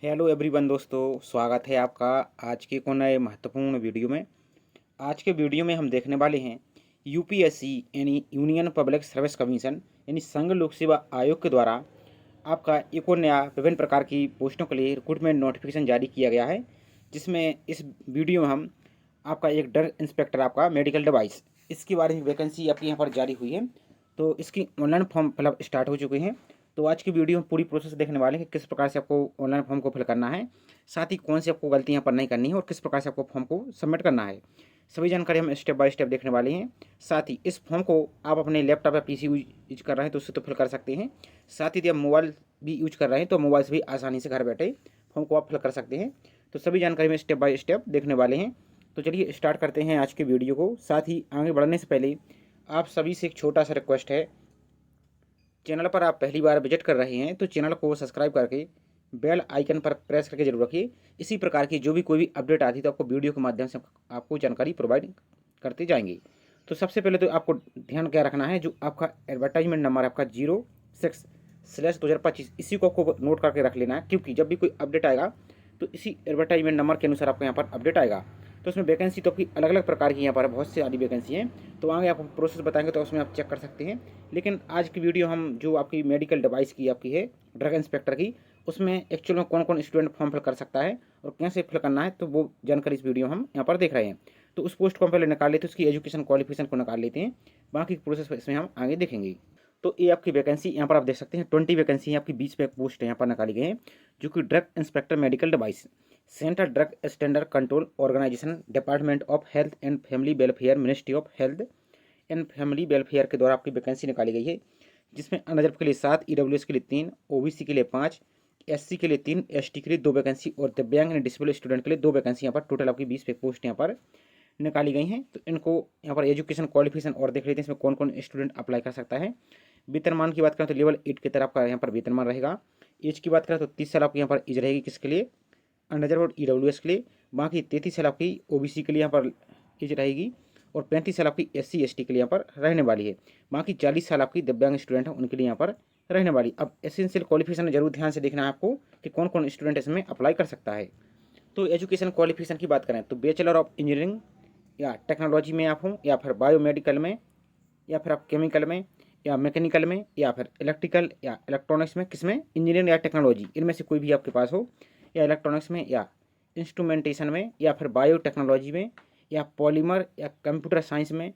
Hello everyone दोस्तों, स्वागत है आपका आज के को नए महत्वपूर्ण वीडियो में। आज के वीडियो में हम देखने वाले हैं यूपीएससी यानी यूनियन पब्लिक सर्विस कमीशन यानी संघ लोक सेवा आयोग के द्वारा आपका एक और नया विभिन्न प्रकार की पोस्टों के लिए रिक्रूटमेंट नोटिफिकेशन जारी किया गया है, जिसमें इस वीडियो में हम आपका एक ड्रग इंस्पेक्टर आपका मेडिकल डिवाइस इसके बारे में वैकेंसी आपकी यहाँ पर जारी हुई है। तो इसकी ऑनलाइन फॉर्म फिलअप स्टार्ट हो चुके हैं। तो आज की वीडियो में पूरी प्रोसेस देखने वाले हैं कि किस प्रकार से आपको ऑनलाइन फॉर्म को फिल करना है, साथ ही कौन सी आपको गलती यहाँ पर नहीं करनी है और किस प्रकार से आपको फॉर्म को सबमिट करना है। सभी जानकारी हम स्टेप बाय स्टेप देखने वाले हैं। साथ ही इस फॉर्म को आप अपने लैपटॉप या पीसी यूज कर रहे हैं तो उससे तो फिल कर सकते हैं। साथ ही यदि आप मोबाइल भी यूज कर रहे हैं तो मोबाइल से भी आसानी से घर बैठे फॉर्म को आप फिल कर सकते हैं। तो सभी जानकारी में स्टेप बाय स्टेप देखने वाले हैं। तो चलिए स्टार्ट करते हैं आज के वीडियो को। साथ ही आगे बढ़ने से पहले आप सभी से एक छोटा सा रिक्वेस्ट है, चैनल पर आप पहली बार विजिट कर रहे हैं तो चैनल को सब्सक्राइब करके बेल आइकन पर प्रेस करके जरूर रखिए। इसी प्रकार की जो भी कोई भी अपडेट आती है तो आपको वीडियो के माध्यम से आपको जानकारी प्रोवाइड करते जाएंगे। तो सबसे पहले तो आपको ध्यान क्या रखना है, जो आपका एडवर्टाइजमेंट नंबर आपका 06/2025 इसी को आपको नोट करके रख लेना है, क्योंकि जब भी कोई अपडेट आएगा तो इसी एडवर्टाइजमेंट नंबर के अनुसार आपको यहाँ पर अपडेट आएगा। तो उसमें वैकेंसी तो आपकी अलग अलग प्रकार की यहाँ पर बहुत सी सारी वैकेंसी हैं, तो आगे आपको प्रोसेस बताएंगे तो उसमें आप चेक कर सकते हैं। लेकिन आज की वीडियो हम जो आपकी मेडिकल डिवाइस की आपकी है ड्रग इंस्पेक्टर की, उसमें एक्चुअल में कौन कौन स्टूडेंट फॉर्म फिल कर सकता है और कैसे फिल करना है, तो वो जानकारी इस वीडियो में हम यहाँ पर देख रहे हैं। तो उस पोस्ट को हम पहले निकाल लेते हैं, उसकी एजुकेशन क्वालिफिकेशन को निकाल लेते हैं, बाकी प्रोसेस इसमें हम आगे देखेंगे। तो ये आपकी वैकेंसी यहाँ पर आप देख सकते हैं 20 वैकेंसी है आपकी, 20 पे पोस्ट यहाँ पर निकाली गई हैं, जो कि drug inspector medical device central drug standard control organisation department of health and family welfare ministry of health and family welfare के द्वारा आपकी वैकेंसी निकाली गई है, जिसमें अनरिजर्व के लिए 7, ईडब्ल्यूएस के लिए 3, ओबीसी के लिए 5, एससी के लिए 3, एसटी के लिए 2 वैकेंसी और दिव्यांग एंड डिसेबल स्टूडेंट के लिए 2 वैकेंसी यहाँ पर टोटल आपकी 20 पोस्ट यहाँ पर निकाली गई हैं। तो इनको यहाँ पर एजुकेशन क्वालिफिकेशन और देख लेते हैं इसमें कौन कौन स्टूडेंट अप्लाई कर सकता है। वेतनमान की बात करें तो लेवल 8 की तरह आपका यहाँ पर वेतनमान रहेगा। एज की बात करें तो 30 साल आपकी यहाँ पर एज रहेगी, किसके लिए, अनरिजर्व और ईडब्ल्यूएस के लिए। बाकी 33 साल आपकी ओबीसी के लिए यहाँ पर एज रहेगी और 35 साल आपकी एससी एसटी के लिए यहाँ पर रहने वाली है। बाकी 40 साल आपकी दिव्यांग स्टूडेंट हैं उनके लिए यहाँ पर रहने वाली। अब एसेंशियल क्वालिफिकेशन जरूर ध्यान से देखना है आपको कि कौन कौन स्टूडेंट इसमें अप्लाई कर सकता है। तो एजुकेशन क्वालिफिकेशन की बात करें तो बैचलर ऑफ इंजीनियरिंग या टेक्नोलॉजी में आप हों, या फिर बायोमेडिकल में, या फिर आप केमिकल में या मैकेनिकल में, या फिर इलेक्ट्रिकल या इलेक्ट्रॉनिक्स में, किसमें, इंजीनियरिंग या टेक्नोलॉजी, इनमें से कोई भी आपके पास हो, या इलेक्ट्रॉनिक्स में या इंस्ट्रूमेंटेशन में, या फिर बायोटेक्नोलॉजी में, या पॉलीमर या कंप्यूटर साइंस में,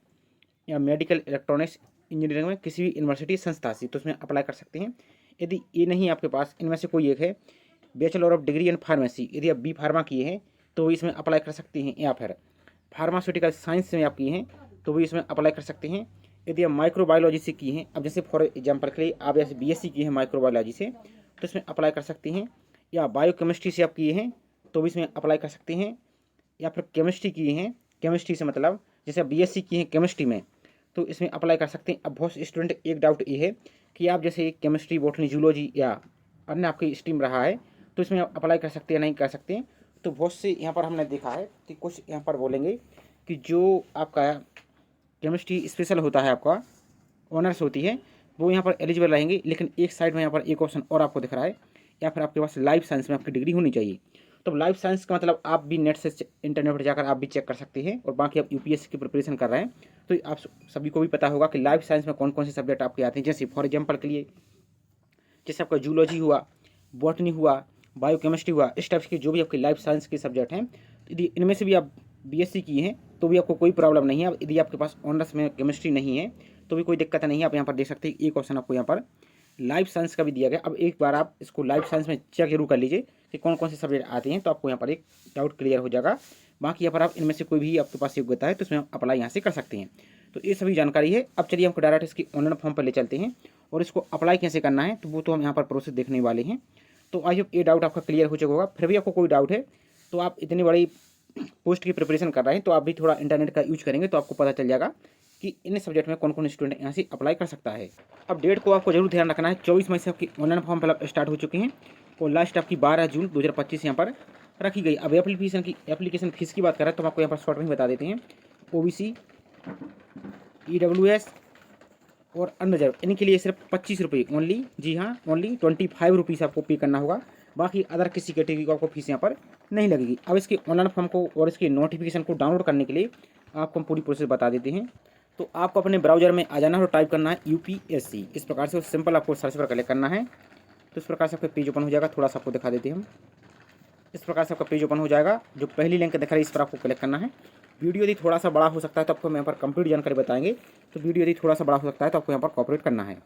या मेडिकल इलेक्ट्रॉनिक्स इंजीनियरिंग में, किसी भी यूनिवर्सिटी संस्था से, तो उसमें अप्लाई कर सकते हैं। यदि ये नहीं आपके पास इनमें से कोई एक है, bachelor of degree in pharmacy, यदि आप बी फार्मा किए हैं तो इसमें अप्लाई कर सकते हैं, या फिर फार्मास्यूटिकल साइंस में आप किए हैं तो भी इसमें अप्लाई कर सकते हैं। यदि आप माइक्रोबायोलॉजी से किए हैं, अब जैसे फॉर एग्जांपल के लिए आप जैसे बीएससी किए हैं माइक्रोबायोलॉजी से, तो इसमें अप्लाई कर सकते हैं। या बायोकेमिस्ट्री से आप किए हैं तो भी इसमें अप्लाई कर सकते हैं। या फिर केमिस्ट्री किए हैं, केमिस्ट्री से मतलब जैसे आप बीएससी किए हैं केमिस्ट्री में, तो इसमें अप्लाई कर सकते हैं। अब बहुत से स्टूडेंट एक डाउट ये है कि आप जैसे केमिस्ट्री, बॉटनी, जूलॉजी या अन्य आपकी स्ट्रीम रहा है तो इसमें आप अप्लाई कर सकते हैं, नहीं कर सकते हैं। तो बहुत से यहाँ पर हमने देखा है कि कुछ यहाँ पर बोलेंगे कि जो आपका केमिस्ट्री स्पेशल होता है, आपका ऑनर्स होती है, वो यहाँ पर एलिजिबल रहेंगे। लेकिन एक साइड में यहाँ पर एक ऑप्शन और आपको दिख रहा है, या फिर आपके पास लाइफ साइंस में आपकी डिग्री होनी चाहिए। तो लाइफ साइंस का मतलब आप भी नेट से इंटरनेट पर जाकर आप भी चेक कर सकते हैं। और बाकी आप यूपीएससी की प्रिपरेशन कर रहे हैं तो आप सभी को भी पता होगा कि लाइफ साइंस में कौन कौन से सब्जेक्ट आपके आते हैं। जैसे फॉर एग्जाम्पल के लिए जैसे आपका जूलॉजी हुआ, बॉटनी हुआ, बायोकेमिस्ट्री हुआ, इस टाइप के जो भी आपके लाइफ साइंस के सब्जेक्ट हैं, यदि इनमें से भी आप बीएससी किए हैं तो भी आपको कोई प्रॉब्लम नहीं है। अब यदि आपके पास ऑनर्स में केमिस्ट्री नहीं है तो भी कोई दिक्कत नहीं है। आप यहाँ पर देख सकते हैं एक ऑप्शन आपको यहाँ पर लाइफ साइंस का भी दिया गया। अब एक बार आप इसको लाइफ साइंस में चेक जरूर कर लीजिए कि कौन कौन से सब्जेक्ट आते हैं, तो आपको यहाँ पर एक डाउट क्लियर हो जाएगा। बाकी यहाँ पर आप इनमें से कोई भी आपके पास योग्यता है तो इसमें आप अप्लाई यहाँ से कर सकते हैं। तो ये सभी जानकारी है। अब चलिए हमको डायरेक्ट इसकी ऑनलाइन फॉर्म पर ले चलते हैं और इसको अप्लाई कैसे करना है तो वो तो हम यहाँ पर प्रोसेस देखने वाले हैं। तो आई होप ये डाउट आपका क्लियर हो चुका होगा। फिर भी आपको कोई डाउट है तो आप इतनी बड़ी पोस्ट की प्रिपरेशन कर रहे हैं तो आप भी थोड़ा इंटरनेट का यूज करेंगे तो आपको पता चल जाएगा कि इन सब्जेक्ट में कौन कौन स्टूडेंट यहाँ से अप्लाई कर सकता है। अब डेट को आपको जरूर ध्यान रखना है, 24 मई से आपकी ऑनलाइन फॉर्म फिलअप स्टार्ट हो चुके हैं और लास्ट आपकी 12 जून 2025 यहाँ पर रखी गई। अब एप्लीकेशन फीस की बात करें तो हम आपको यहाँ पर शॉर्ट में बता देते हैं। ओबीसी, ईडब्ल्यूएस और अनरिजर्व इनके लिए सिर्फ 25 रुपये ओनली, जी हाँ ओनली 25 रुपीज़ आपको पे करना होगा। बाकी अदर किसी कैटेगरी को आपको फीस यहाँ पर नहीं लगेगी। अब इसके ऑनलाइन फॉर्म को और इसकी नोटिफिकेशन को डाउनलोड करने के लिए आपको हम पूरी प्रोसेस बता देते हैं। तो आपको अपने ब्राउजर में आ जाना है और टाइप करना है UPSC, इस प्रकार से सिंपल आपको सर्च पर क्लिक करना है। तो इस प्रकार से आपका पेज ओपन हो जाएगा। थोड़ा सा आपको दिखा देते हैं हम। इस प्रकार से आपका पेज ओपन हो जाएगा। जो पहली लिंक दिखा रही है इस पर आपको क्लिक करना है। वीडियो यदि थोड़ा सा बड़ा हो सकता है तो आपको हम यहाँ पर कंप्लीट जानकारी बताएंगे। तो वीडियो यदि थोड़ा सा बड़ा हो सकता है तो आपको यहाँ पर कॉपरेट करना है।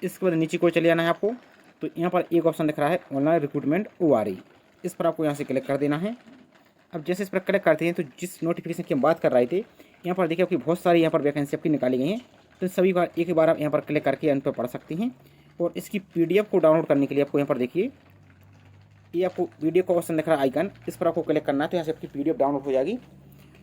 इसके बाद नीचे को चले जाना है आपको। तो यहाँ पर एक ऑप्शन दिख रहा है ऑनलाइन रिक्रूटमेंट ORE, इस पर आपको यहाँ से क्लिक कर देना है। अब जैसे इस पर क्लिक करते हैं तो जिस नोटिफिकेशन की हम बात कर रहे थे, यहाँ पर देखिए आपकी बहुत सारी यहाँ पर वैकेंसी आपकी निकाली गई हैं। तो सभी बार एक ही बार आप यहाँ पर क्लिक करके इन पर पढ़ सकते हैं। और इसकी PDF को डाउनलोड करने के लिए आपको यहाँ पर देखिए ये आपको वीडियो का ऑप्शन दिख रहा है आइकन, इस पर आपको क्लिक करना है। तो यहाँ से आपकी PDF डाउनलोड हो जाएगी।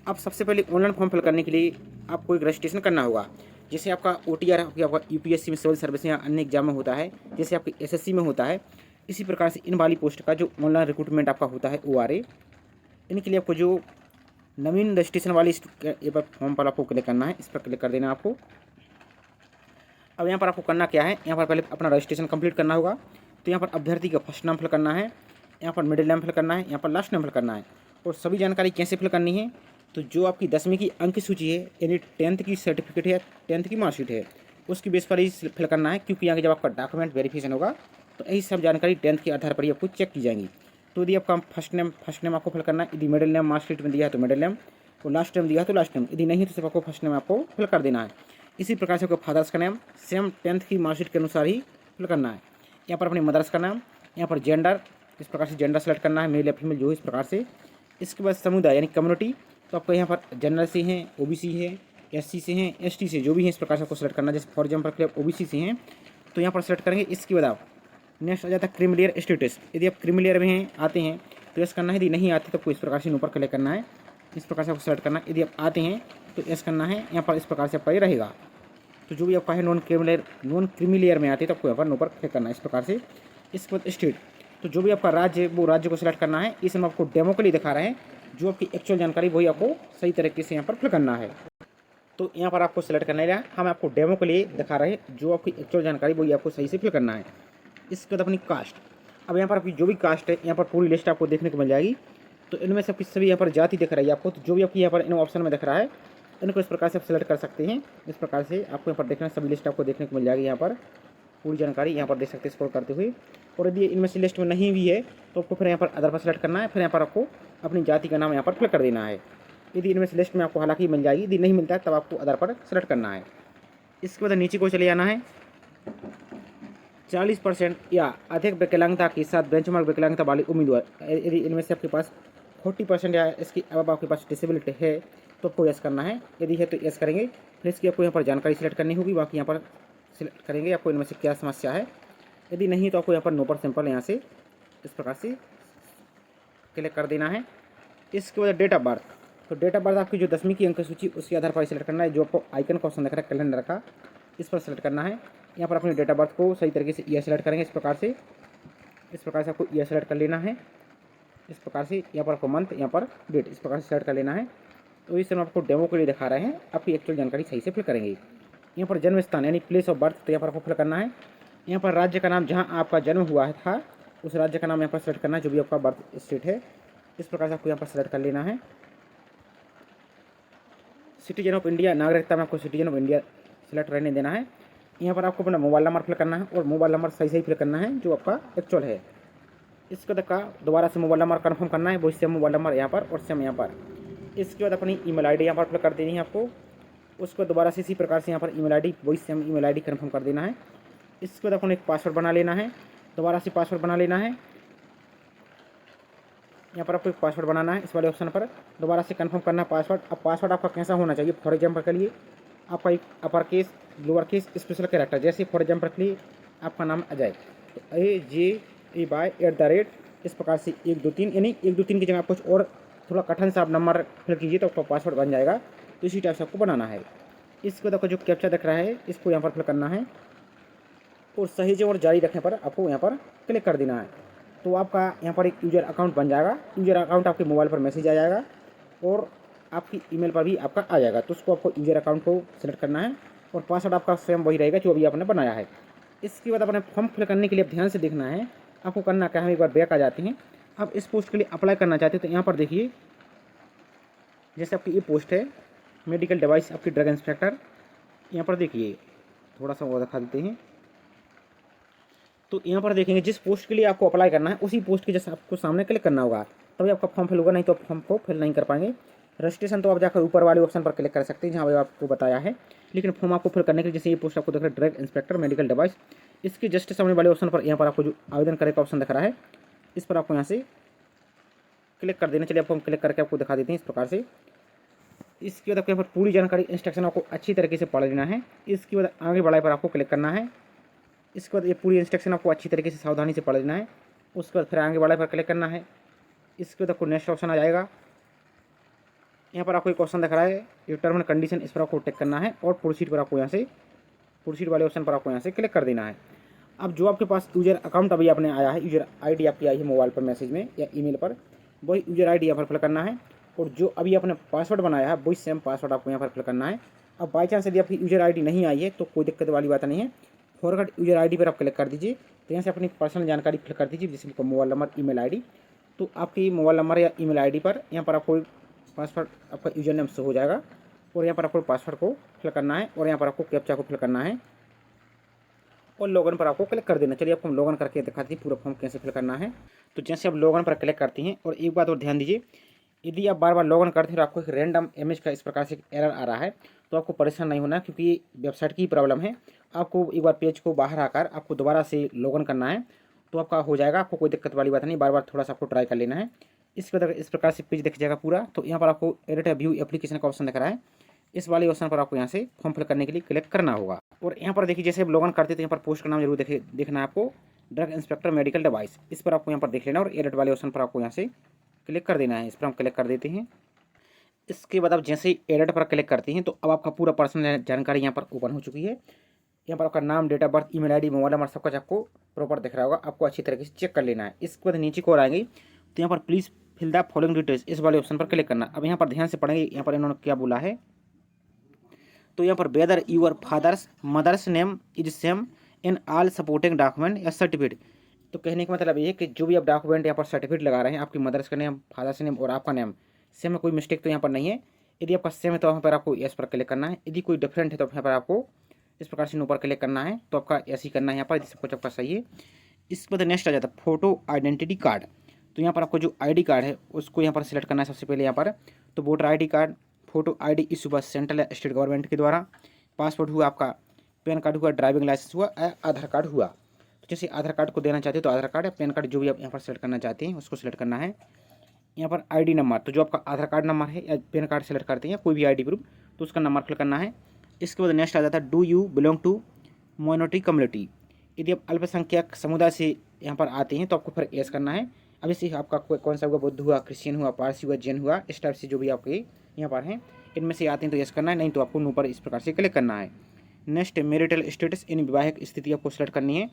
अब सबसे पहले ऑनलाइन फॉर्म फिल करने के लिए आपको एक रजिस्ट्रेशन करना होगा। जैसे आपका OTR आपका UPSC में सिविल सर्विस या अन्य एग्जाम में होता है, जैसे आपके SSC में होता है, इसी प्रकार से इन वाली पोस्ट का जो ऑनलाइन रिक्रूटमेंट आपका होता है ORE, इनके लिए आपको जो नवीन रजिस्ट्रेशन वाली फॉर्म पर आपको क्लिक करना है। इस पर क्लिक कर देना आपको। अब यहाँ पर आपको करना क्या है, यहाँ पर पहले अपना रजिस्ट्रेशन कंप्लीट करना होगा। तो यहाँ पर अभ्यर्थी का फर्स्ट नाम फिल करना है, यहाँ पर मिडिल नेम फिल करना है, यहाँ पर लास्ट नेम फिल करना है। और सभी जानकारी कैसे फिल करनी है, तो जो आपकी 10वीं की अंक सूची है यानी 10th की सर्टिफिकेट है, 10th की मार्कशीट है, उसकी बेस पर ही फिल करना है। क्योंकि यहाँ जब आपका डॉक्यूमेंट वेरिफिकेशन होगा तो यही सब जानकारी 10th के आधार पर ही आपको चेक की जाएंगी। तो यदि आपका फर्स्ट नेम आपको फिल करना है, यदि मिडिल नेम मार्कशीट में दिया है तो मिडिल नेम, और लास्ट नेम दिया है तो लास्ट नेम, यदि नहीं तो सिर्फ आपको फर्स्ट नेम आपको फिल कर देना है। इसी प्रकार से आपको फादर्स का नाम सेम 10th की मार्कशीट के अनुसार ही फिल करना है। यहाँ पर अपने मदर्स का नाम, यहाँ पर जेंडर, इस प्रकार से जेंडर सेलेक्ट करना है, मेल या फीमेल जो इस प्रकार से। इसके बाद समुदाय यानी कम्युनिटी, तो आपको यहाँ पर जनरल से हैं, OBC है, SC से हैं, ST से जो भी हैं, इस प्रकार से आपको सेलेक्ट करना है। जैसे फॉर एग्जाम्पल के लिए OBC से हैं तो यहाँ पर सेलेक्ट करेंगे। इसके बाद आप नेक्स्ट आ जाता है क्रीमिलियर स्टेटस। यदि आप क्रीमिलियर में हैं आते हैं तो यस करना है, यदि नहीं आते तो आपको इस प्रकार से ऊपर क्लिक करना है। इस प्रकार से आपको सेलेक्ट करना है। यदि आप आते हैं तो यस करना है, यहाँ पर इस प्रकार से आपका ये रहेगा। तो जो भी आपका है नॉन क्रीमिलियर में आते हैं तो आपको यहाँ पर ऊपर क्लिक करना है इस प्रकार से। इसके बाद स्टेट, तो जो भी आपका राज्य है वो राज्य को सिलेक्ट करना है। इस हम आपको डेमो के लिए दिखा रहे हैं, जो आपकी एक्चुअल जानकारी वही आपको सही तरीके से यहाँ पर फिल करना है। तो यहाँ पर आपको सेलेक्ट करना है, हम आपको डेमो के लिए दिखा रहे हैं, जो आपकी एक्चुअल जानकारी वही आपको सही से फिल करना है। इसके बाद अपनी कास्ट, अब यहाँ पर आपकी जो भी कास्ट है यहाँ पर पूरी लिस्ट आपको देखने को मिल जाएगी। तो इनमें से आपकी सभी यहाँ पर जाति दिख रही है आपको। तो जो भी आपकी यहाँ पर इन ऑप्शन में दिख रहा है इनको इस प्रकार से आप सेलेक्ट कर सकते हैं। इस प्रकार से आपको यहाँ पर देखना सभी लिस्ट आपको देखने को मिल जाएगी। यहाँ पर पूरी जानकारी यहाँ पर देख सकते हैं स्क्रॉल करते हुए। और यदि इनमें से लिस्ट में नहीं भी है तो आपको फिर यहाँ पर अदर पर सेलेक्ट करना है। फिर यहाँ पर आपको अपनी जाति का नाम यहाँ पर फिल कर देना है। यदि इनमें से लिस्ट में आपको हालांकि मिल जाएगी, यदि नहीं मिलता है तब आपको अदर पर सेलेक्ट करना है। इसके बाद नीचे को चले जाना है। 40% या अधिक विकलांगता के साथ बेंचमार्क विकलांगता वाले उम्मीदवार, यदि इनमें से आपके पास 40% या इसकी अब आपके पास डिसेबिलिटी है तो आपको यस करना है। यदि है तो यस करेंगे। फिर इसकी आपको यहाँ पर जानकारी सेलेक्ट करनी होगी। बाकी यहाँ पर सिलेक्ट करेंगे आपको इनमें से क्या समस्या है। यदि नहीं तो आपको यहाँ पर नो पर सिंपल यहाँ से इस प्रकार से क्लिक कर देना है। इसके बाद डेट ऑफ बर्थ, तो डेट ऑफ बर्थ आपकी जो 10वीं की अंक सूची उसके आधार पर सेलेक्ट करना है। जो आपको आइकन का ऑप्शन दिख रहा है कैलेंडर का, इस पर सेलेक्ट करना है। यहाँ पर अपने डेट ऑफ बर्थ को सही तरीके से ईयर सेलेक्ट करेंगे। इस प्रकार से आपको ईयर सेलेक्ट कर लेना है। इस प्रकार से यहाँ पर आपको मंथ, यहाँ पर डेट, इस प्रकार से सेलेक्ट कर लेना है। तो इस समय आपको डेमो के लिए दिखा रहे हैं, आपकी एक्चुअल जानकारी सही से फिल करेंगे। यहाँ पर जन्म स्थान यानी प्लेस ऑफ बर्थ, तो यहाँ पर आपको फिल करना है। यहाँ पर राज्य का नाम जहाँ आपका जन्म हुआ था उस राज्य का नाम यहाँ पर सेलेक्ट करना है, जो भी आपका बर्थ स्टेट है। इस प्रकार से आपको यहाँ पर सेलेक्ट कर लेना है। सिटीजन ऑफ इंडिया, नागरिकता में आपको सिटीजन ऑफ इंडिया सेलेक्ट रहने देना है। यहाँ पर आपको अपना मोबाइल नंबर फिल करना है और मोबाइल नंबर सही फिल करना है जो आपका एक्चुअल है। इसके बाद दोबारा से मोबाइल नंबर कन्फर्म करना है, वो सेम मोबाइल नंबर यहाँ पर और सेम यहाँ पर। इसके बाद अपनी ईमेल आईडी यहाँ पर फिल कर देनी है आपको। उसको दोबारा से इसी प्रकार से यहाँ पर ईमेल आईडी वही सेम ईमेल आईडी कन्फर्म कर देना है। इसके बाद अपन एक पासवर्ड बना लेना है, दोबारा से पासवर्ड बना लेना है। यहाँ पर आपको एक पासवर्ड बनाना है, इस वाले ऑप्शन पर दोबारा से कंफर्म करना है पासवर्ड। अब पासवर्ड आपका कैसा होना चाहिए, फॉर एग्जाम्पल के लिए आपका एक upper case, lower case, special character. जैसे फॉर एग्जाम्पल के लिए आपका नाम अजय, तो AJAY@, इस प्रकार से 1 2 3, यानी 1 2 3 की जगह आप कुछ और थोड़ा कठिन सा आप नंबर फिल कीजिए तो आपका पासवर्ड बन जाएगा। तो इसी टाइप से आपको बनाना है। इसके बाद आपको जो कैप्चा दिख रहा है इसको यहाँ पर फिल करना है और सही और जारी रखने पर आपको यहाँ पर क्लिक कर देना है। तो आपका यहाँ पर एक यूजर अकाउंट बन जाएगा। यूजर अकाउंट आपके मोबाइल पर मैसेज आ जाएगा और आपकी ईमेल पर भी आपका आ जाएगा। तो उसको आपको यूजर अकाउंट को सिलेक्ट करना है और पासवर्ड आपका स्वयं वही रहेगा जो अभी आपने बनाया है। इसके बाद अपने फॉर्म फिल करने के लिए ध्यान से देखना है आपको करना क्या है, हम एक बार बैक आ जाते हैं। आप इस पोस्ट के लिए अप्लाई करना चाहते हैं तो यहाँ पर देखिए, जैसे आपकी ये पोस्ट है मेडिकल डिवाइस आपकी ड्रग इंस्पेक्टर, यहाँ पर देखिए थोड़ा सा वो दिखा देते हैं। तो यहाँ पर देखेंगे जिस पोस्ट के लिए आपको अप्लाई करना है उसी पोस्ट के जैसे आपको सामने क्लिक करना होगा, तभी आपका फॉर्म फिल होगा, नहीं तो आप फॉर्म को फिल नहीं कर पाएंगे। रजिस्ट्रेशन तो आप जाकर ऊपर वाले ऑप्शन पर क्लिक कर सकते हैं जहाँ पे आपको बताया है, लेकिन फॉर्म आपको फिल करने के लिए जैसे ये पोस्ट आपको दिख रहा है ड्रग इंस्पेक्टर मेडिकल डिवाइस, इसके जस्ट सामने वाले ऑप्शन पर यहाँ पर आपको जो आवेदन करे का ऑप्शन दिख रहा है, इस पर आपको यहाँ से क्लिक कर देना। चलिए आपको हम क्लिक करके आपको दिखा देते हैं इस प्रकार से। इसके बाद आपको यहाँ पर पूरी जानकारी इंस्ट्रक्शन आपको अच्छी तरीके से पढ़ लेना है। इसके बाद आगे बढ़ाई पर आपको क्लिक करना है। इसके बाद ये पूरी इंस्ट्रक्शन आपको अच्छी तरीके से सावधानी से पढ़ लेना है। उसके बाद फिर आगे बढ़ाई पर क्लिक करना है। इसके बाद आपको नेक्स्ट ऑप्शन आ जाएगा, यहाँ पर आपको एक ऑप्शन दिख रहा है ये टर्म एंड कंडीशन, इस पर आपको टिक करना है और प्रोसीड पर आपको यहाँ से प्रोसीड वाले ऑप्शन पर आपको यहाँ से क्लिक कर देना है। अब जो आपके पास यूजर अकाउंट अभी आपने आया है, यूजर आईडी आपकी आई है मोबाइल पर मैसेज में या ईमेल पर, वही यूजर आईडी यहाँ पर फिल करना है। और जो अभी आपने पासवर्ड बनाया है वही सेम पासवर्ड आपको यहाँ पर फिल करना है। अब बाई चांस यदि आपकी यूजर आईडी नहीं आई है तो कोई दिक्कत वाली बात नहीं है, फॉरवर्ड यूजर आईडी पर आप क्लिक कर दीजिए। तो यहाँ से अपनी पर्सनल जानकारी फिल कर दीजिए, जैसे मोबाइल नंबर, ईमेल आईडी। तो आपकी मोबाइल नंबर या ईमेल आईडी पर यहाँ पर आपको पासवर्ड आपका यूजर नेम शो हो जाएगा और यहाँ पर आपको पासवर्ड को फिल करना है और यहाँ पर आपको कैप्चा को फिल करना है और लॉगिन पर आपको क्लिक कर देना। चलिए आपको हम लॉगिन करके दिखाते हैं पूरा फॉर्म कैसे फिल करना है। तो जैसे आप लॉगिन पर क्लिक करते हैं, और एक बात और ध्यान दीजिए, यदि आप बार बार लॉगिन करते हैं तो आपको एक रैंडम इमेज का इस प्रकार से एरर आ रहा है, तो आपको परेशान नहीं होना, क्योंकि ये वेबसाइट की प्रॉब्लम है। आपको एक बार पेज को बाहर आकर आपको दोबारा से लॉगिन करना है तो आपका हो जाएगा, आपको कोई दिक्कत वाली बात नहीं। बार बार थोड़ा सा आपको ट्राई कर लेना है। इसके बाद इस प्रकार से पेज दिख जाएगा पूरा। तो यहाँ पर आपको एडिट व्यू एप्लीकेशन का ऑप्शन दिख रहा है, इस वाले ऑप्शन पर आपको यहाँ से फॉर्म फिल करने के लिए क्लिक करना होगा। और यहाँ पर देखिए जैसे आप लॉगिन करते हैं तो यहाँ पर पोस्ट का नाम जरूर देखना है आपको, ड्रग इंस्पेक्टर मेडिकल डिवाइस, इस पर आपको यहाँ पर देख लेना और एडिट वाले ऑप्शन पर आपको यहाँ से क्लिक कर देना है। इस पर हम क्लिक कर देते हैं। इसके बाद आप जैसे ही एडिट पर क्लिक करते हैं तो अब आपका पूरा पर्सनल जानकारी यहाँ पर ओपन हो चुकी है। यहाँ पर आपका नाम, date of birth, email ID, mobile number सब कुछ आपको प्रॉपर दिख रहा होगा, आपको अच्छी तरीके से चेक कर लेना है। इसके बाद नीचे को और आएंगे तो यहाँ पर please fill the following details, इस वाले ऑप्शन पर क्लिक करना। अब यहाँ पर ध्यान से पढ़ेंगे यहाँ पर इन्होंने क्या बोला है। तो यहाँ पर whether your father's mother's name is same in all supporting document या सर्टिफिकेट। तो कहने का मतलब ये है कि जो भी आप डॉक्यूमेंट यहाँ पर सर्टिफिकेट लगा रहे हैं, आपकी मदर्स का नेम, फादर्स नेम और आपका नेम सेम है, कोई मिस्टेक तो यहाँ पर नहीं है। यदि आपका सेम है तो यहाँ पर आपको यस पर क्लिक करना है, यदि कोई डिफरेंट है तो यहाँ पर आपको इस प्रकार से नो पर क्लिक करना है। तो आपका ऐसे ही करना है यहाँ पर, सब कुछ आपका सही है। इसके बाद नेक्स्ट आ जाता है फोटो आइडेंटिटी कार्ड। तो यहाँ पर आपको जो आईडी कार्ड है उसको यहाँ पर सिलेक्ट करना है सबसे पहले यहाँ पर। तो voter ID card, photo ID issue by central या स्टेट गवर्नमेंट के द्वारा, पासपोर्ट हुआ आपका, पैन कार्ड हुआ, ड्राइविंग लाइसेंस हुआ, आधार कार्ड हुआ। तो जैसे आधार कार्ड को देना चाहते हो तो आधार कार्ड या पैन कार्ड जो भी आप यहाँ पर सेलेक्ट करना चाहते हैं उसको सिलेक्ट करना है। यहाँ पर आईडी नंबर, तो जो आपका आधार कार्ड नंबर है या पैन कार्ड सेलेक्ट करते हैं कोई भी आईडी प्रूफ, तो उसका नंबर फिल करना है। इसके बाद नेक्स्ट आ जाता है do you belong to minority community. यदि आप अल्पसंख्यक समुदाय से यहाँ पर आते हैं तो आपको फिर एस करना है। अब इसे आपका कौन सा हुआ, बौद्ध हुआ, क्रिश्चियन हुआ, पारसी हुआ, जैन हुआ, इस टाइप से जो भी आपके यहाँ पर हैं इनमें से आते हैं तो यस करना है, नहीं तो आपको नो पर इस प्रकार से क्लिक करना है। नेक्स्ट मैरिटल स्टेटस, इन विवाहिक स्थिति आपको सेलेक्ट करनी है।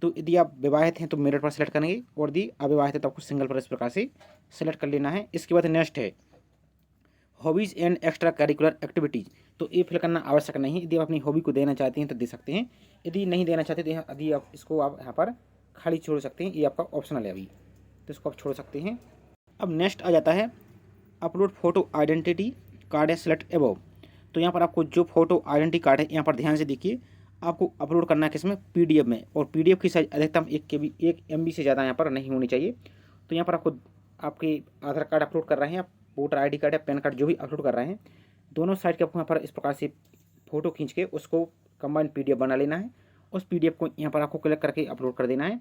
तो यदि आप विवाहित हैं तो मेरिट पर सेलेक्ट करेंगे और यदि अविवाहित है तो आपको सिंगल पर इस प्रकार से सेलेक्ट कर लेना है। इसके बाद नेक्स्ट है hobbies and extra curricular activities. तो ये फिल करना आवश्यक नहीं है, यदि आप अपनी हॉबी को देना चाहते हैं तो दे सकते हैं, यदि नहीं देना चाहते तो यदि आप इसको आप यहाँ पर खाली छोड़ सकते हैं, ये आपका ऑप्शनल है अभी, तो इसको आप छोड़ सकते हैं। अब नेक्स्ट आ जाता है अपलोड फोटो आइडेंटिटी कार्ड है सेलेक्ट एबव। तो यहाँ पर आपको जो फोटो आइडेंटिटी कार्ड है यहाँ पर ध्यान से देखिए, आपको अपलोड करना है किसमें, पीडीएफ में, और पीडीएफ की साइज अधिकतम 1 MB से ज़्यादा यहाँ पर नहीं होनी चाहिए। तो यहाँ पर आपको आपके आधार कार्ड अपलोड कर रहे हैं, आप वोटर आईडी कार्ड या पैन कार्ड जो भी अपलोड कर रहे हैं, दोनों साइड के आपको यहाँ पर इस प्रकार से फोटो खींच के उसको कंबाइंड पीडीएफ बना लेना है। उस पीडीएफ को यहाँ पर आपको क्लिक करके अपलोड कर देना है।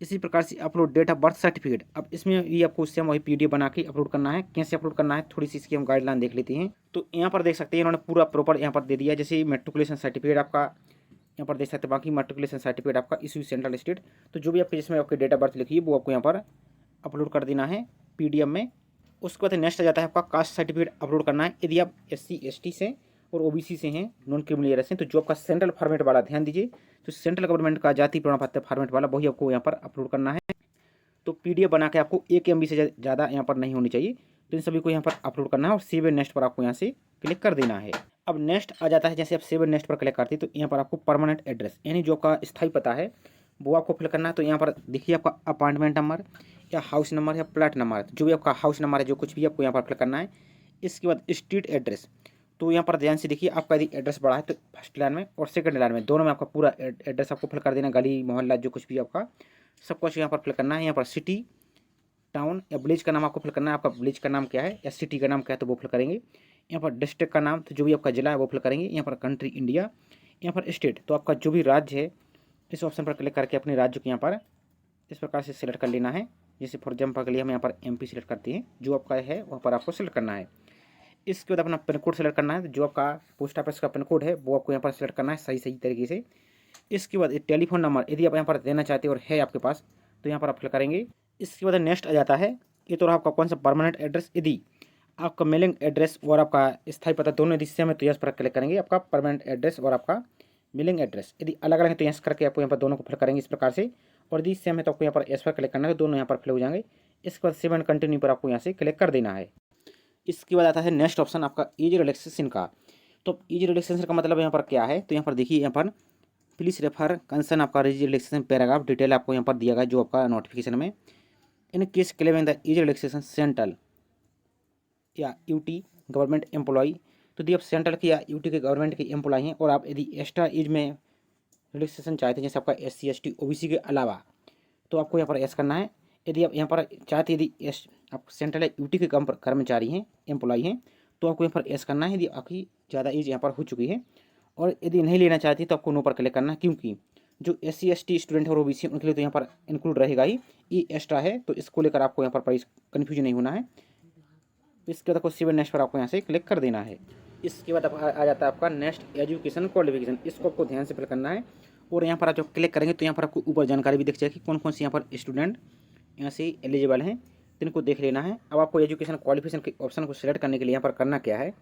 इसी प्रकार से upload date of birth certificate, अब इसमें भी आपको उससे वही पीडीएफ बना के अपलोड करना है। कैसे अपलोड करना है थोड़ी सी इसकी हम गाइडलाइन देख लेते हैं। तो यहाँ पर देख सकते हैं इन्होंने पूरा प्रॉपर यहाँ पर दे दिया, जैसे मेट्रिकुलेशन सर्टिफिकेट आपका यहाँ पर देख सकते हैं, बाकी मेट्रिकुलेशन सर्टिफिकेट आपका इशू सेंट्रल स्टेट, तो जो भी आपके जिसमें आपके डेट ऑफ बर्थ लिखी है वो आपको यहाँ पर अपलोड कर देना है पीडीएफ में। उसके बाद नेक्स्ट आ जाता है आपका कास्ट सर्टिफिकेट अपलोड करना है। यदि आप SC ST से और OBC से हैं, नॉन क्रिमिनल एरिया से, तो जो आपका सेंट्रल फॉर्मेट वाला, ध्यान दीजिए, तो सेंट्रल गवर्नमेंट का जाति प्रमाण पत्र फॉर्मेट वाला वही आपको यहाँ पर अपलोड करना है। तो पीडीएफ बना के आपको 1 MB से ज़्यादा यहाँ पर नहीं होनी चाहिए, तो इन सभी को यहाँ पर अपलोड करना है और सेव एंड नेक्स्ट पर आपको यहाँ से क्लिक कर देना है। अब नेक्स्ट आ जाता है, जैसे आप सेव एंड नेक्स्ट पर क्लिक करते हैं तो यहाँ पर आपको परमानेंट एड्रेस यानी जो आपका स्थायी पता है वो आपको फिल करना है। तो यहाँ पर देखिए आपका अपार्टमेंट नंबर या हाउस नंबर या प्लाट नंबर, जो भी आपका हाउस नंबर है, जो कुछ भी आपको यहाँ पर फिल करना है। इसके बाद स्ट्रीट एड्रेस, तो यहाँ पर ध्यान से देखिए, आपका यदि एड्रेस बड़ा है तो फर्स्ट लाइन में और सेकंड लाइन में दोनों में आपका पूरा एड्रेस आपको फिल कर देना, गली मोहल्ला जो कुछ भी आपका सब कुछ यहाँ पर फिल करना है। यहाँ पर सिटी, टाउन या विलेज का नाम आपको फिल करना है, आपका विलेज का नाम क्या है या सिटी का नाम क्या है तो वो फिल करेंगे। यहाँ पर डिस्ट्रिक्ट का नाम, तो जो भी आपका जिला है वो फिल करेंगे। यहाँ पर कंट्री इंडिया, यहाँ पर स्टेट, तो आपका जो भी राज्य है इस ऑप्शन पर क्लिक करके अपने राज्य को यहाँ पर इस प्रकार से सिलेक्ट कर लेना है। जैसे फॉर एग्जाम्पल के लिए हम यहाँ पर MP सिलेक्ट करते हैं, जो आपका है वहाँ पर आपको सिलेक्ट करना है। इसके बाद अपना पिन कोड सेलेक्ट करना है, जो आपका पोस्ट ऑफिस का पिन कोड है वो आपको यहाँ पर सेलेक्ट करना है सही सही तरीके से। इसके बाद टेलीफोन नंबर यदि आप यहाँ पर देना चाहते हो और है आपके पास तो यहाँ पर आप फिल करेंगे। इसके बाद नेक्स्ट आ जाता है, ये तो आपका कौन सा परमानेंट एड्रेस, यदि आपका मेलिंग एड्रेस और आपका स्थायी पता दोनों यदि सेम है तो यस पर क्लिक करेंगे। आपका परमानेंट एड्रेस और आपका मेलिंग एड्रेस यदि अलग अलग है तो यस करके आपको यहाँ पर दोनों को फिल करेंगे इस प्रकार से, और यदि सेम है तो आपको यहाँ पर यस पर क्लिक करना है, तो दोनों यहाँ पर फिल हो जाएंगे। इसके बाद सेव एंड कंटिन्यू पर आपको यहाँ से क्लिक कर देना है। इसके बाद आता है नेक्स्ट ऑप्शन आपका एज रिलैक्सेशन का। तो एज रिलैक्सेशन का मतलब यहाँ पर क्या है, तो यहाँ पर देखिए, यहाँ पर प्लीज़ रेफर कंसर्न आपका एज रिलैक्सेशन पैराग्राफ डिटेल आपको यहाँ पर दिया गया जो आपका नोटिफिकेशन में। In case claim the age relaxation central या UT गवर्नमेंट एम्प्लॉई, तो यदि आप सेंट्रल की या UT के गवर्नमेंट के एम्प्लॉई हैं और आप यदि एक्स्ट्रा एज में रिलैक्सेशन चाहते हैं, जैसे आपका SC ST OBC के अलावा, तो आपको यहाँ पर एस करना है। यदि आप यहाँ पर चाहते यदि आप सेंट्रल या UT के कर्मचारी हैं, एम्प्लॉई हैं, तो आपको यहाँ पर एस करना है यदि आपकी ज़्यादा एज यहाँ पर हो चुकी है। और यदि नहीं लेना चाहती तो आपको नो पर क्लिक करना है, क्योंकि जो SC ST स्टूडेंट है और OBC उनके लिए तो यहाँ पर इंक्लूड रहेगा ही, ये एक्स्ट्रा है, तो इसको लेकर आपको यहाँ पर कन्फ्यूजन नहीं होना है। इसके बाद आपको सेव नेक्स्ट पर आपको यहाँ से क्लिक कर देना है। इसके बाद आ जाता है आपका नेक्स्ट एजुकेशन क्वालिफिकेशन, इसको आपको ध्यान से फिल करना है। और यहाँ पर आप जब क्लिक करेंगे तो यहाँ पर आपको ऊपर जानकारी भी दिख जाएगी कौन कौन से यहाँ पर स्टूडेंट यहाँ से एलिजिबल हैं, तो इनको देख लेना है। अब आपको एजुकेशन क्वालिफिकेशन के ऑप्शन को सिलेक्ट करने के लिए यहाँ पर करना क्या है,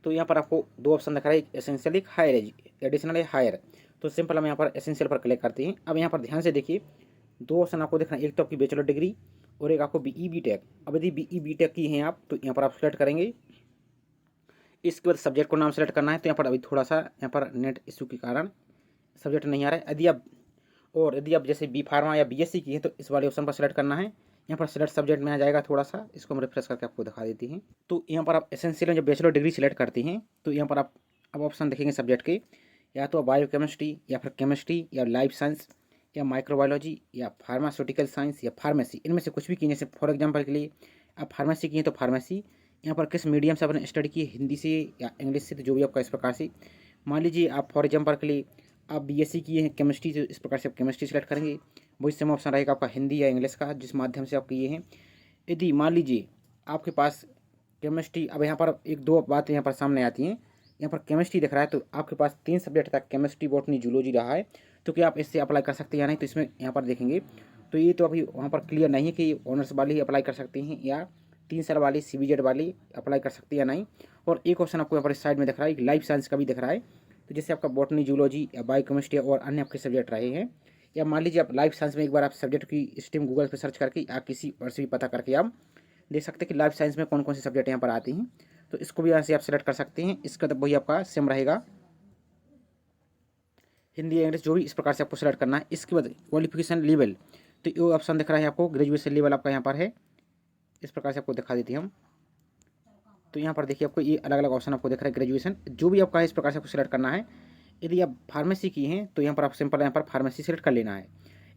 तो यहाँ पर आपको दो ऑप्शन दिख रहा है, एक एसेंशियल एक हायर, एडिशनल या हायर। तो सिंपल हम यहाँ पर एसेंशियल पर क्लिक करते हैं। अब यहाँ पर ध्यान से देखिए, दो ऑप्शन आपको दिख रहा है, एक तो आपकी बैचलर डिग्री और एक आपको BE BTech। अब यदि BE BTech की हैं आप तो यहाँ पर आप सेलेक्ट करेंगे। इसके बाद सब्जेक्ट को नाम सेलेक्ट करना है, तो यहाँ पर अभी थोड़ा सा यहाँ पर नेट इशू के कारण सब्जेक्ट नहीं आ रहा है। यदि आप जैसे B Pharma या BSc की है तो इस वाले ऑप्शन पर सेलेक्ट करना है। यहाँ पर सेलेक्ट सब्जेक्ट में आ जाएगा, थोड़ा सा इसको हम रिफ्रेश करके आपको दिखा देते हैं। तो यहाँ पर आप एसेंशियल में जब बैचलर डिग्री सेलेक्ट करते हैं तो यहाँ पर आप अब ऑप्शन देखेंगे सब्जेक्ट के, या तो बायोकेमिस्ट्री या फिर केमिस्ट्री या लाइफ साइंस या माइक्रोबायोलॉजी या फार्मास्यूटिकल साइंस या फार्मेसी, इनमें से कुछ भी की। जैसे फॉर एग्जाम्पल के लिए आप फार्मेसी की हैं तो फार्मेसी, यहाँ पर किस मीडियम से आपने स्टडी की है, हिंदी से या इंग्लिश से, तो जो भी आपका इस प्रकार से। मान लीजिए आप फॉर एग्जाम्पल के लिए आप BSc किए हैं केमिस्ट्री, तो इस प्रकार से आप केमिस्ट्री सेलेक्ट करेंगे। वही सेम ऑप्शन रहेगा आपका हिंदी या इंग्लिश का जिस माध्यम से आप किए हैं। यदि मान लीजिए आपके पास केमिस्ट्री, अब यहाँ पर एक दो बातें यहाँ पर सामने आती हैं। यहाँ पर केमिस्ट्री दिख रहा है तो आपके पास 3 सब्जेक्ट था, केमिस्ट्री बॉटनी जूलॉजी रहा है, तो क्या आप इससे अप्लाई कर सकते हैं या नहीं, तो इसमें यहाँ पर देखेंगे तो ये तो अभी वहाँ पर क्लियर नहीं है कि ऑनर्स वाली ही अप्लाई कर सकते हैं या 3 साल वाली CBZ वाली अप्लाई कर सकते हैं या नहीं। और एक ऑप्शन आपको यहाँ पर इस साइड में दिख रहा है, एक लाइफ साइंस का भी दिख रहा है, तो जैसे आपका बॉटनी जूलॉजी या बायोकेमिस्ट्री और अन्य आपके सब्जेक्ट रहे हैं, या मान लीजिए आप लाइफ साइंस में एक बार आप सब्जेक्ट की स्ट्रीम गूगल पर सर्च करके या किसी और से भी पता करके आप देख सकते हैं कि लाइफ साइंस में कौन कौन से सब्जेक्ट यहाँ पर आते हैं, तो इसको भी यहाँ से आप सेलेक्ट कर सकते हैं। इसका तो वही आपका सेम रहेगा, हिंदी या इंग्लिश जो भी, इस प्रकार से आपको सेलेक्ट करना है। इसके बाद क्वालिफिकेशन लेवल, तो ये ऑप्शन दिख रहा है आपको, ग्रेजुएशन लेवल आपका यहाँ पर है, इस प्रकार से आपको दिखा देते हैं हम। तो यहाँ पर देखिए आपको ये अलग अलग ऑप्शन आपको दिख रहा है, ग्रेजुएशन जो भी आपका है इस प्रकार से आपको सेलेक्ट करना है। यदि आप फार्मेसी की हैं तो यहाँ पर आप सिंपल यहाँ पर फार्मेसी सेलेक्ट कर लेना है।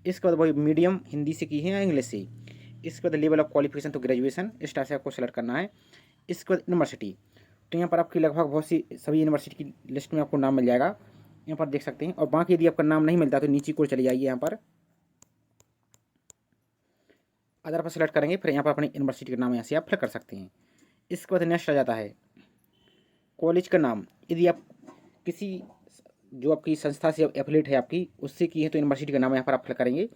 इसके बाद वही मीडियम हिंदी से की है या इंग्लिश से। इसके बाद लेवल ऑफ क्वालिफिकेशन तो ग्रेजुएशन इस तरह से आपको सेलेक्ट करना है। इसके बाद यूनिवर्सिटी, तो यहाँ पर आपकी लगभग बहुत सी सभी यूनिवर्सिटी की लिस्ट में आपको नाम मिल जाएगा, यहाँ पर देख सकते हैं। और बाकी यदि आपका नाम नहीं मिलता तो नीचे को चले जाइए, यहाँ पर अदर पर सेलेक्ट करेंगे, फिर यहाँ पर अपनी यूनिवर्सिटी का नाम यहाँ से आप फिल कर सकते हैं। इसके बाद नेक्स्ट आ जाता है कॉलेज का नाम। यदि आप किसी जो आपकी संस्था से एफिलेट है आपकी उससे की है तो यूनिवर्सिटी का नाम यहाँ पर आप फिल करेंगे।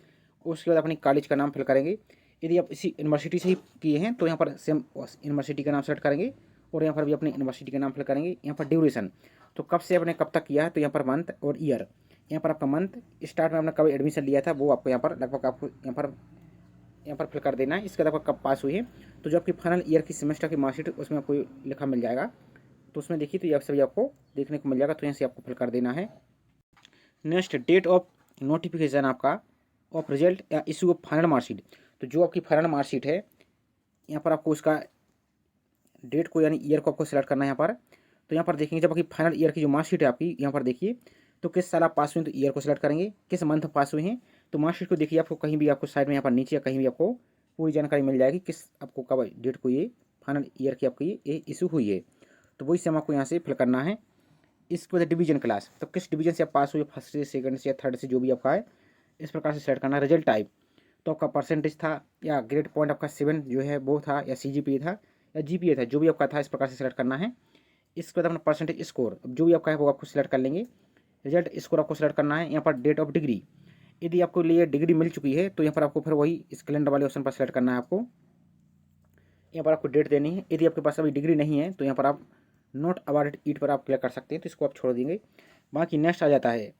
उसके बाद अपनी कॉलेज का नाम फिल करेंगे। यदि आप इसी यूनिवर्सिटी से ही किए हैं तो यहाँ पर सेम यूनिवर्सिटी का नाम सेलेक्ट करेंगे और यहाँ पर भी अपनी यूनिवर्सिटी का नाम फिल करेंगे। यहाँ पर ड्यूरेशन, तो कब से आपने कब तक किया है, तो यहाँ पर मंथ और ईयर, यहाँ पर आपका मंथ स्टार्ट में आपने कब एडमिशन लिया था वो आपको यहाँ पर लगभग आपको यहाँ पर फिल कर देना है। इसके बाद आपका कब पास हुई है, तो जो आपकी फाइनल ईयर की सेमेस्टर की मार्कशीट उसमें आपको लिखा मिल जाएगा, तो उसमें देखिए तो ये सभी आपको देखने को मिल जाएगा, तो यहाँ से आपको फिल कर देना है। नेक्स्ट डेट ऑफ नोटिफिकेशन आपका ऑफ रिजल्ट या इशू ऑफ फाइनल मार्कशीट। तो जो आपकी फाइनल मार्कशीट है यहाँ पर आपको उसका डेट को यानी ईयर को आपको सिलेक्ट करना है यहाँ पर। तो यहाँ पर देखेंगे जब आपकी फाइनल ईयर की जो मार्कशीट है आपकी यहाँ पर देखिए, तो किस साल आप पास हुए हैं तो ईयर को सिलेक्ट करेंगे, किस मंथ पास हुए हैं तो मार्कशीट को देखिए, आपको कहीं भी आपको साइड में यहाँ पर नीचे या कहीं भी आपको पूरी जानकारी मिल जाएगी किस आपको कब डेट को ये फाइनल ईयर की आपकी ये इशू हुई है। तो वही से आपको यहाँ से फिल करना है। इसके बाद डिवीजन क्लास, तो किस डिवीजन से आप पास हुए, फर्स्ट से, सेकंड से या थर्ड से, जो भी आपका है इस प्रकार से सेलेक्ट करना है। रिजल्ट टाइप, तो आपका परसेंटेज था या ग्रेड पॉइंट आपका 7 जो है वो था या CGPA था या GPA था, जो भी आपका था इस प्रकार से सेलेक्ट करना है। इसके बाद अपना परसेंटेज स्कोर, जो भी आपका है वो आपको सिलेक्ट कर लेंगे। रिजल्ट स्कोर आपको सेलेक्ट करना है। यहाँ पर डेट ऑफ डिग्री, यदि आपको लिए डिग्री मिल चुकी है तो यहाँ पर आपको फिर वही इस कैलेंडर वाले ऑप्शन पर सेलेक्ट करना है। आपको यहाँ पर आपको डेट देनी है। यदि आपके पास अभी डिग्री नहीं है तो यहाँ पर आप नॉट अवार्डेड ईट पर आप क्लिक कर सकते हैं, तो इसको आप छोड़ देंगे। बाकी नेक्स्ट आ जाता है,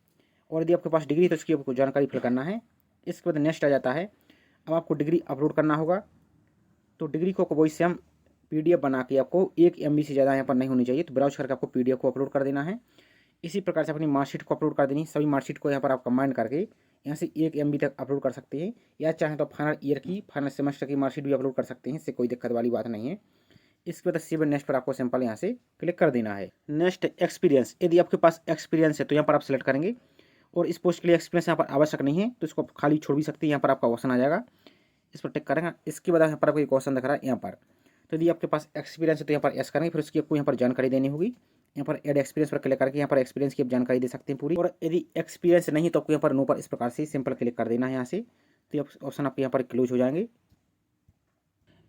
और यदि आपके पास डिग्री है तो इसकी आपको जानकारी फिल करना है। इसके बाद नेक्स्ट आ जाता है, अब आपको डिग्री अपलोड करना होगा। तो डिग्री को वही से हम PDF बना के आपको 1 MB से ज़्यादा यहाँ पर नहीं होनी चाहिए, तो ब्राउज करके आपको PDF को अपलोड कर देना है। इसी प्रकार से अपनी मार्कशीट को अपलोड कर देनी है। सभी मार्कशीट को यहाँ पर आप कंबाइन करके यहाँ से 1 MB तक अपलोड कर सकते हैं, या चाहें तो फाइनल ईयर की, फाइनल सेमेस्टर की मार्कशीट भी अपलोड कर सकते हैं, इससे कोई दिक्कत वाली बात नहीं है। इसके बाद सेव नेक्स्ट पर आपको सिंपल यहाँ से क्लिक कर देना है। नेक्स्ट एक्सपीरियंस, यदि आपके पास एक्सपीरियंस है तो यहाँ पर आप सेलेक्ट करेंगे, और इस पोस्ट के लिए एक्सपीरियंस यहाँ पर आवश्यक नहीं है तो इसको आप खाली छोड़ भी सकते हैं। यहाँ पर आपका ऑप्शन आ जाएगा, इस पर टिक करेंगे। इसके बाद यहाँ पर आपको एक क्वेश्चन दिख रहा है यहाँ पर, तो यदि आपके पास एक्सपीरियंस है तो यहाँ पर यस करेंगे, फिर उसकी आपको यहाँ पर जानकारी देनी होगी। यहाँ पर ऐड एक्सपीरियंस पर क्लिक करके यहाँ पर एक्सपीरियंस की आप जानकारी दे सकते हैं पूरी। और यदि एक्सपीरियंस नहीं तो आपको यहाँ पर नो पर इस प्रकार से सिंपल क्लिक कर देना है यहाँ से, तो ऑप्शन आपके यहाँ पर क्लोज हो जाएंगे।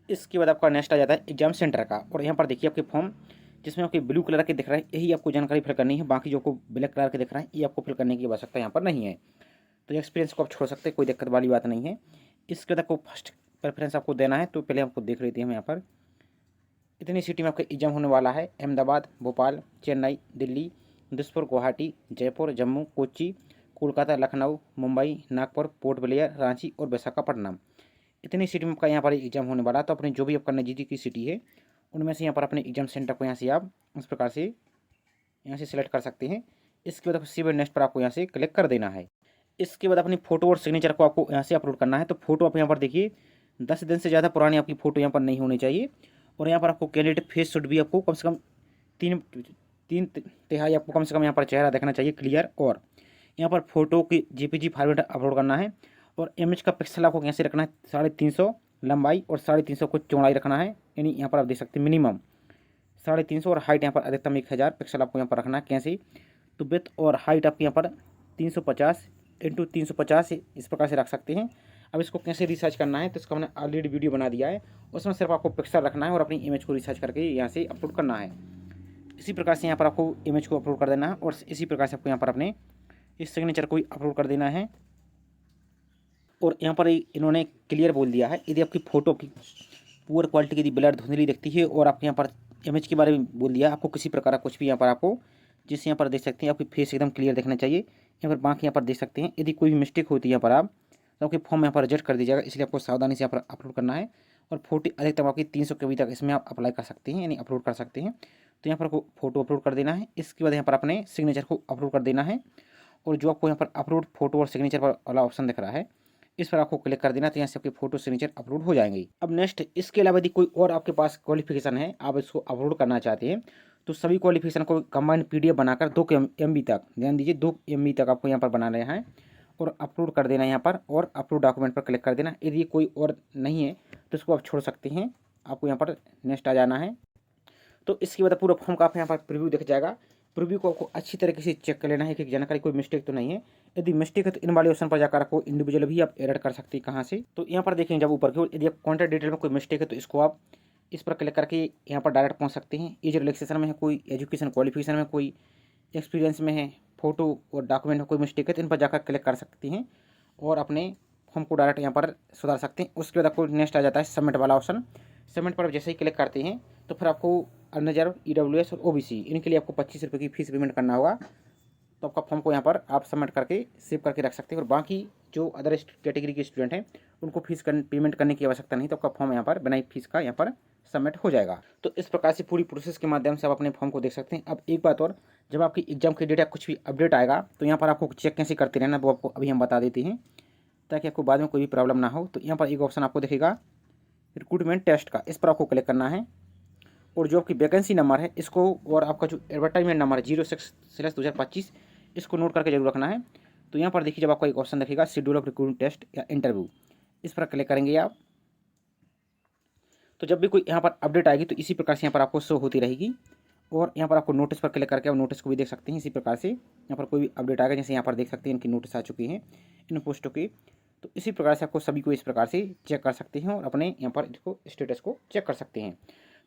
इसके बाद आपका नेक्स्ट आ जाता है एग्जाम सेंटर का, और यहाँ पर देखिए आपके फॉर्म जिसमें आपके ब्लू कलर के दिख रहा है यही आपको जानकारी फिल करनी है। बाकी जो आपको ब्लैक कलर के दिख रहा है ये आपको फिल करने की आवश्यकता यहाँ पर नहीं है। तो एक्सपीरियंस को आप छोड़ सकते हैं, कोई दिक्कत वाली बात नहीं है। इसके बाद आपको फर्स्ट प्रेफरेंस आपको देना है, तो पहले आपको देख लेते हैं हम यहाँ पर इतनी सिटी में आपका एग्जाम होने वाला है। अहमदाबाद, भोपाल, चेन्नई, दिल्ली, दिसपुर, गुवाहाटी, जयपुर, जम्मू, कोच्चि, कोलकाता, लखनऊ, मुंबई, नागपुर, पोर्ट ब्लेयर, रांची और विशाखापट्टनम। इतनी सिटी में आपका यहाँ पर एग्जाम होने वाला है। तो अपने जो भी आपका नज़दीक की सिटी है उनमें से यहाँ पर अपने एग्जाम सेंटर को यहाँ से आप इस प्रकार से यहाँ से सिलेक्ट कर सकते हैं। इसके बाद सीबेट नेक्स्ट पर आपको यहाँ से क्लिक कर देना है। इसके बाद अपनी फ़ोटो और सिग्नेचर को आपको यहाँ से अपलोड करना है। तो फोटो आप यहाँ पर देखिए 10 दिन से ज़्यादा पुरानी आपकी फ़ोटो यहाँ पर नहीं होनी चाहिए, और यहाँ पर आपको कैंडिडेट फेस शुड भी आपको कम से कम तीन तिहाई आपको कम से कम यहाँ पर चेहरा देखना चाहिए क्लियर। और यहाँ पर फोटो की JPG फॉर्मेट अपलोड करना है, और इमेज का पिक्सल आपको कैसे रखना है 350 लंबाई और 350 को चौड़ाई रखना है। यानी यहाँ पर आप देख सकते हैं मिनिमम 350 और हाइट यहाँ पर अधिकतम 1000 पिक्सल आपको यहाँ पर रखना है कैसे। तो विड्थ और हाइट आपके यहाँ पर 350 × 350 इस प्रकार से रख सकते हैं। अब इसको कैसे रिसर्च करना है तो इसका मैंने ऑलरेडी वीडियो बना दिया है, उसमें सिर्फ आपको पिक्सल रखना है और अपनी इमेज को रिसर्च करके यहाँ से अपलोड करना है। इसी प्रकार से यहाँ पर आपको इमेज को अपलोड कर देना है, और इसी प्रकार से आपको यहाँ पर अपने इस सिग्नेचर को अपलोड कर देना है। और यहाँ पर इन्होंने क्लियर बोल दिया है, यदि आपकी फ़ोटो की पुअर क्वालिटी की यदि ब्लर धुंधली दिखती है, और आपके यहाँ पर इमेज के बारे में बोल दिया आपको किसी प्रकार का कुछ भी यहाँ पर आपको जिससे यहाँ पर देख सकते हैं आपकी फेस एकदम क्लियर देखना चाहिए। यहाँ पर बाकी यहाँ पर देख सकते हैं यदि कोई भी मिस्टेक होती है यहाँ पर आप तो आपके फॉर्म यहाँ पर रिजेक्ट कर दीजिएगा, इसलिए आपको सावधानी से यहाँ पर अपलोड करना है। और फोटो अधिकतम आपकी 300 KB तक इसमें आप अप्लाई कर सकते हैं, यानी अपलोड कर सकते हैं। तो यहाँ पर आपको फोटो अपलोड कर देना है। इसके बाद यहाँ पर अपने सिग्नेचर को अपलोड कर देना है, और जो आपको यहाँ पर अपलोड फोटो और सिग्नेचर पर वाला ऑप्शन दिख रहा है इस पर आपको क्लिक कर देना, तो यहाँ से आपकी फोटो सिग्नेचर अपलोड हो जाएंगे। अब नेक्स्ट इसके अलावा यदि कोई और आपके पास क्वालिफिकेशन है आप इसको अपलोड करना चाहते हैं तो सभी क्वालिफिकेशन को कंबाइंड PDF बनाकर 2 MB तक, ध्यान दीजिए 2 MB तक आपको यहाँ पर बनाना है और अपलोड कर देना है यहाँ पर, और अपलोड डॉक्यूमेंट पर क्लिक कर देना। यदि कोई और नहीं है तो इसको आप छोड़ सकते हैं, आपको यहाँ पर नेक्स्ट आ जाना है। तो इसके बाद पूरा फॉर्म का आप यहाँ पर प्रीव्यू दिख जाएगा। प्रीव्यू को आपको अच्छी तरीके से चेक कर लेना है कि जानकारी कोई मिस्टेक तो नहीं है। यदि मिस्टेक है तो इन वाले ऑप्शन पर जाकर आपको इंडिविजुअल भी आप एडिट कर सकते हैं कहाँ से। तो यहाँ पर देखेंगे जब ऊपर की ओर यदि आप कॉन्टैक्ट डिटेल में कोई मिस्टेक है तो इसको आप इस पर क्लिक करके यहाँ पर डायरेक्ट पहुँच सकते हैं। एज रिलैक्सेशन में है कोई, एजुकेशन क्वालिफिकेशन में कोई, एक्सपीरियंस में है, फोटो और डॉक्यूमेंट में कोई मिस्टेक है तो इन पर जाकर क्लिक कर सकती हैं और अपने फॉर्म को डायरेक्ट यहाँ पर सुधार सकते हैं। उसके बाद आपको नेक्स्ट आ जाता है सबमिट वाला ऑप्शन। सबमिट पर जैसे ही क्लिक करते हैं तो फिर आपको अनरिजर्व, EWS और OBC इनके लिए आपको 25 रुपये की फीस पेमेंट करना होगा। तो आपका फॉर्म को यहाँ पर आप सबमिट करके सेव करके रख सकते हैं, और बाकी जो अदर कैटेगरी के स्टूडेंट हैं उनको फीस पेमेंट करने की आवश्यकता नहीं, तो आपका फॉर्म यहाँ पर बिना फीस का यहाँ पर सबमिट हो जाएगा। तो इस प्रकार से पूरी प्रोसेस के माध्यम से आप अपने फॉर्म को देख सकते हैं। अब एक बात और, जब आपकी एग्जाम की डेट या कुछ भी अपडेट आएगा तो यहाँ पर आपको चेक कैसे करते रहना वो आपको अभी हम बता देते हैं, ताकि आपको बाद में कोई भी प्रॉब्लम ना हो। तो यहाँ पर एक ऑप्शन आपको दिखेगा रिक्रूटमेंट टेस्ट का, इस पर आपको क्लिक करना है और जो आपकी वैकेंसी नंबर है इसको और आपका जो एडवर्टाइजमेंट नंबर है 06/2025 इसको नोट करके जरूर रखना है। तो यहाँ पर देखिए जब आपको एक ऑप्शन दिखेगा शेड्यूल ऑफ रिक्रूटमेंट टेस्ट या इंटरव्यू, इस पर क्लिक करेंगे आप। तो जब भी कोई यहाँ पर अपडेट आएगी तो इसी प्रकार से यहाँ पर आपको शो होती रहेगी। और यहाँ पर आपको नोटिस पर क्लिक करके आप नोटिस को भी देख सकते हैं। इसी प्रकार से यहाँ पर कोई भी अपडेट आएगा, जैसे यहाँ पर देख सकते हैं इनकी नोटिस आ चुकी हैं इन पोस्टों की। तो इसी प्रकार से आपको सभी को इस प्रकार से चेक कर सकते हैं और अपने यहाँ पर इसको स्टेटस को चेक कर सकते हैं।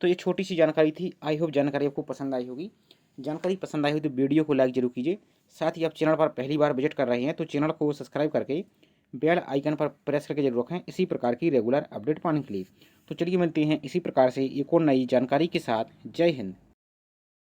तो ये छोटी सी जानकारी थी। आई होप जानकारी आपको पसंद आई होगी। जानकारी पसंद आई हो तो वीडियो को लाइक जरूर कीजिए। साथ ही आप चैनल पर पहली बार विजिट कर रहे हैं तो चैनल को सब्सक्राइब करके बेल आइकन पर प्रेस करके जरूर रखें इसी प्रकार की रेगुलर अपडेट पाने के लिए। तो चलिए मिलते हैं इसी प्रकार से एक और नई जानकारी के साथ। जय हिंद।